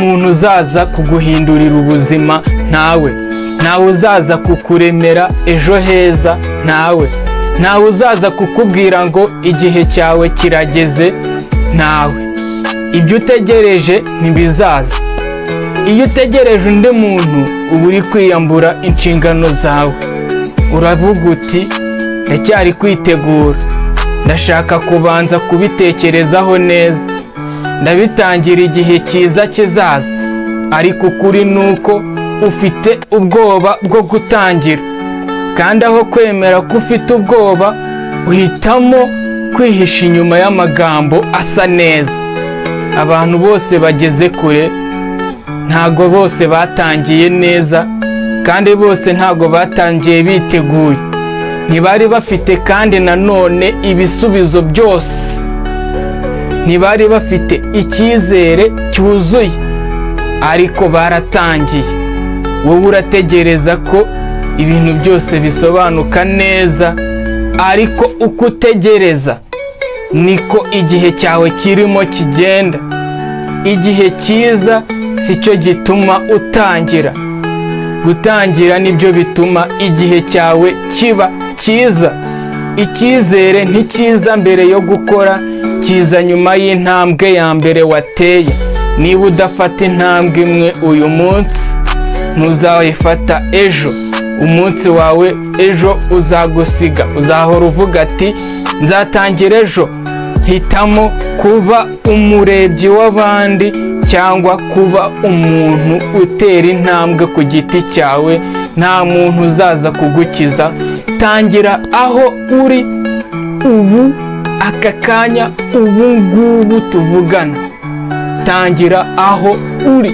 umuntu uzaza kuguhindurira ubuzima, ntawe uzaza kukuremera ejo heza, ntawe uzaza kukubwira ngo igihe cyawe kirageze, ntawe. Ibyo utegereje ntibizaza. Iyo utegereje undi muntu uba uri kwiyambura inshingano zawe, uravuga uti ndacyari kwitegura, ndashaka kubanza kubitekerezaho neza, ndabitangira igihe cyiza kizaza. Ariko ukuri ni uko ufite ubwoba bwo gutangira, kandi aho kwemera ko ufite ubwoba uhitamo kwihisha inyuma y'amagambo asa neza. Abantu bose bageze kure ntago bose batangiye neza, kandi bose ntago batangiye biteguye, ntibari bafite kandi nanone ibisubizo byose, ntibari bafite icyizere cyuzuye, ariko baratangiye. Wowe urategereza ko ibintu byose bisobanuka neza, ariko uko utegereza niko igihe cyawe kirimo kigenda. Igihe cyiza si cyo gituma utangira, gutangira nibyo bituma igihe cyawe kiba cyiza. Icyizere ntikiza mbere yo gukora, kiza nyuma y'intambwe ya mbere wateye. Niba udafata intambwe imwe uyu munsi, ntuzayifata ejo. Umunsi wawe ejo uzagusiga, uzahora uvuga ati nzatangira ejo. Hitamo kuba umurebyi w'abandi cyangwa kuba umuntu utera intambwe ku giti cyawe. Nta muntu uzaza kugukiza. Tangira aho uri ubu, aka kanya, ubu ngubu tuvugana. Tangira aho uri.